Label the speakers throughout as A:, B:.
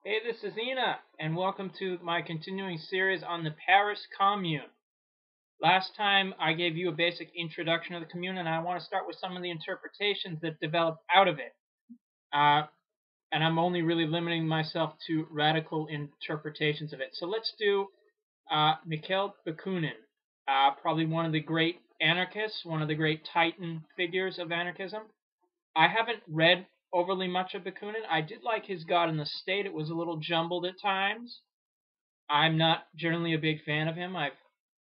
A: Hey, this is Enaa, and welcome to my continuing series on the Paris Commune. Last time I gave you a basic introduction of the Commune, and I want to start with some of the interpretations that developed out of it. And I'm only really limiting myself to radical interpretations of it. So let's do Mikhail Bakunin, probably one of the great anarchists, one of the great titan figures of anarchism. I haven't read overly much of Bakunin. I did like his God and the State. It was a little jumbled at times. I'm not generally a big fan of him.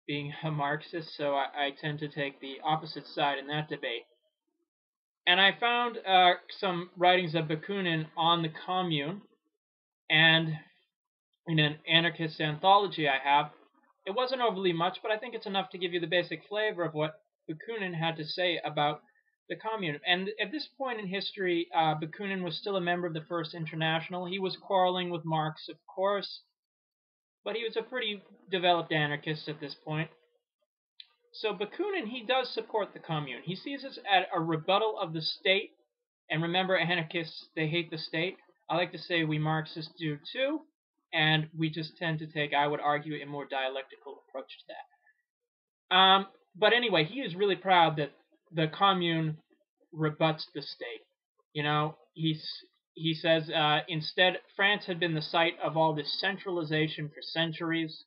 A: Being a Marxist, so I tend to take the opposite side in that debate. And I found some writings of Bakunin on the Commune, and in an anarchist anthology I have. It wasn't overly much, but I think it's enough to give you the basic flavor of what Bakunin had to say about the Commune. And at this point in history, Bakunin was still a member of the First International. He was quarreling with Marx, of course, but he was a pretty developed anarchist at this point. So Bakunin, he does support the Commune. He sees it as a rebuttal of the state. And remember, anarchists, they hate the state. I like to say we Marxists do too. And we just tend to take, I would argue, a more dialectical approach to that. But anyway, he is really proud that the Commune rebuts the state. You know, he says, instead, France had been the site of all this centralization for centuries.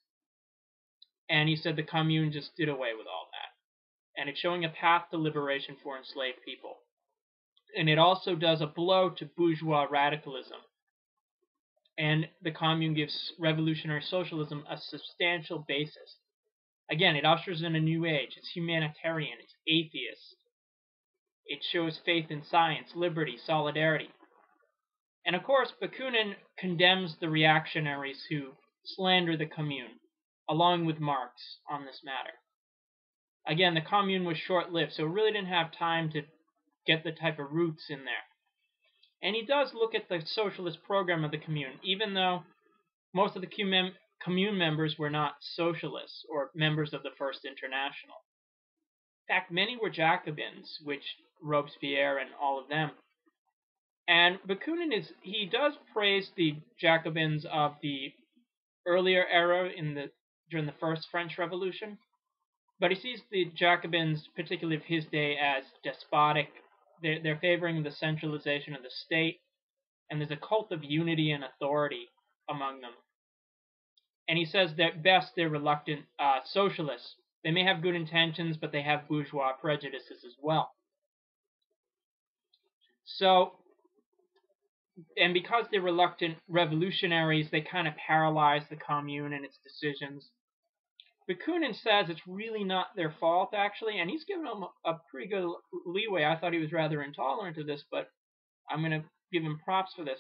A: And he said the Commune just did away with all that. And it's showing a path to liberation for enslaved people. And it also does a blow to bourgeois radicalism. And the Commune gives revolutionary socialism a substantial basis. Again, it ushers in a new age. It's humanitarian. It's atheist. It shows faith in science, liberty, solidarity. And of course, Bakunin condemns the reactionaries who slander the Commune, along with Marx on this matter. Again, the Commune was short-lived, so it really didn't have time to get the type of roots in there. And he does look at the socialist program of the Commune, even though most of the Commune members were not socialists or members of the First International. In fact, many were Jacobins, which Robespierre and all of them. And Bakunin he does praise the Jacobins of the earlier era during the First French Revolution, but he sees the Jacobins, particularly of his day, as despotic. They're favoring the centralization of the state, and there's a cult of unity and authority among them. And he says that at best they're reluctant socialists. They may have good intentions, but they have bourgeois prejudices as well. So, and because they're reluctant revolutionaries, they kind of paralyze the Commune and its decisions. Bakunin says it's really not their fault, actually, and he's given them a pretty good leeway. I thought he was rather intolerant of this, but I'm going to give him props for this.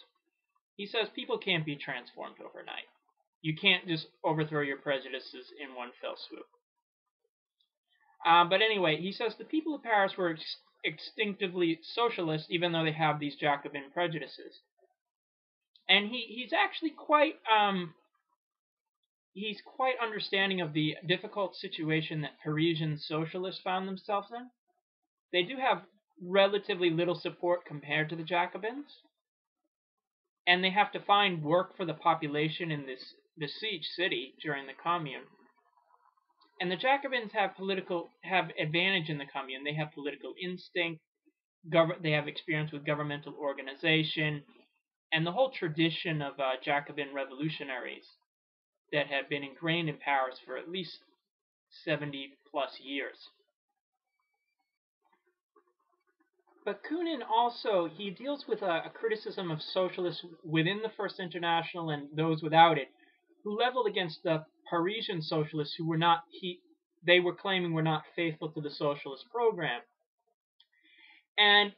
A: He says people can't be transformed overnight. You can't just overthrow your prejudices in one fell swoop. But anyway, he says the people of Paris were instinctively socialist, even though they have these Jacobin prejudices. And he's actually quite understanding of the difficult situation that Parisian socialists found themselves in. They do have relatively little support compared to the Jacobins, and they have to find work for the population in this besieged city during the Commune. And the Jacobins have advantage in the Commune. They have political instinct. They have experience with governmental organization, and the whole tradition of Jacobin revolutionaries that have been ingrained in Paris for at least 70 plus years. Bakunin also, he deals with a criticism of socialists within the First International and those without it, who leveled against the Parisian socialists who were not, they were claiming were not faithful to the socialist program. And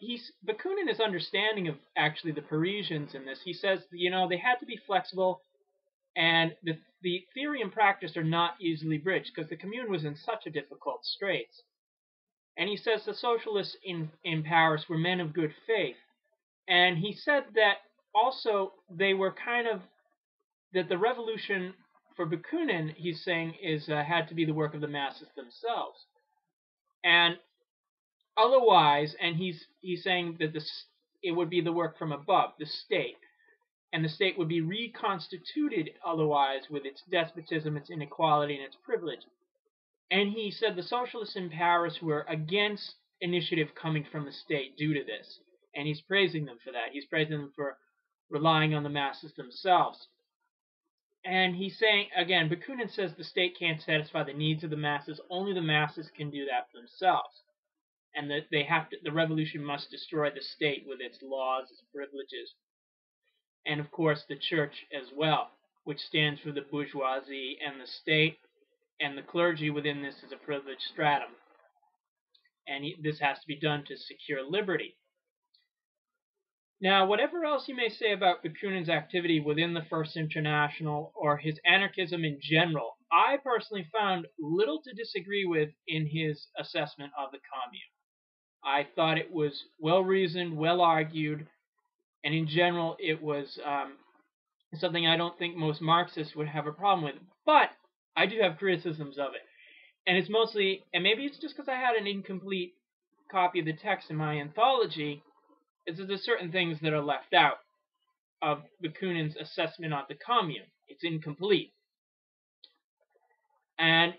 A: Bakunin is understanding of actually the Parisians in this. He says, they had to be flexible, and the theory and practice are not easily bridged because the Commune was in such a difficult straits. And he says the socialists in Paris were men of good faith. And he said that also they were that the revolution for Bakunin, he's saying, had to be the work of the masses themselves. And otherwise, and he's saying that it would be the work from above, the state. and the state would be reconstituted otherwise with its despotism, its inequality, and its privilege. And he said the socialists in Paris were against initiative coming from the state due to this. And he's praising them for that. He's praising them for relying on the masses themselves. And he's saying, again, Bakunin says the state can't satisfy the needs of the masses. Only the masses can do that for themselves. And that the revolution must destroy the state with its laws, its privileges. And of course the church as well, which stands for the bourgeoisie and the state, and the clergy within this is a privileged stratum. And this has to be done to secure liberty. Now, whatever else you may say about Bakunin's activity within the First International or his anarchism in general, I personally found little to disagree with in his assessment of the Commune. I thought it was well-reasoned, well-argued, and in general it was something I don't think most Marxists would have a problem with. But I do have criticisms of it. And it's mostly, and maybe it's just because I had an incomplete copy of the text in my anthology, is that there's certain things that are left out of Bakunin's assessment of the Commune. It's incomplete. And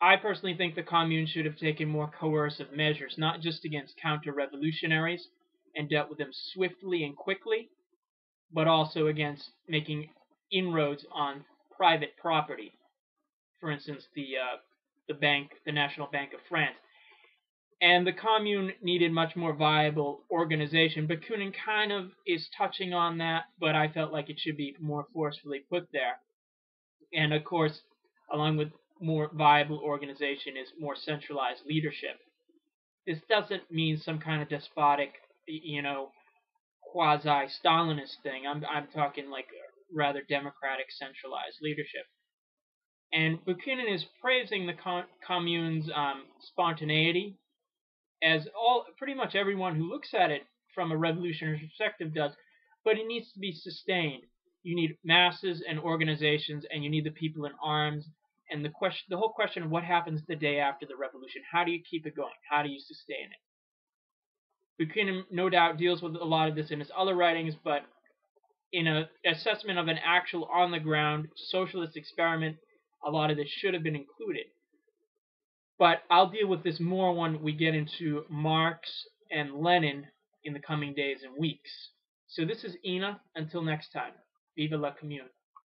A: I personally think the Commune should have taken more coercive measures, not just against counter-revolutionaries and dealt with them swiftly and quickly, but also against making inroads on private property. For instance, the National Bank of France. And the Commune needed much more viable organization. Bakunin kind of is touching on that, but I felt like it should be more forcefully put there. And of course, along with more viable organization is more centralized leadership. This doesn't mean some kind of despotic, quasi-Stalinist thing. I'm talking like rather democratic, centralized leadership. And Bakunin is praising the Commune's spontaneity, as pretty much everyone who looks at it from a revolutionary perspective does, but it needs to be sustained. You need masses and organizations, and you need the people in arms. And the whole question of what happens the day after the revolution, how do you keep it going? How do you sustain it? Bakunin no doubt deals with a lot of this in his other writings, but in an assessment of an actual on-the-ground socialist experiment, a lot of this should have been included. But I'll deal with this more when we get into Marx and Lenin in the coming days and weeks. So this is Enaa. Until next time, viva la Commune.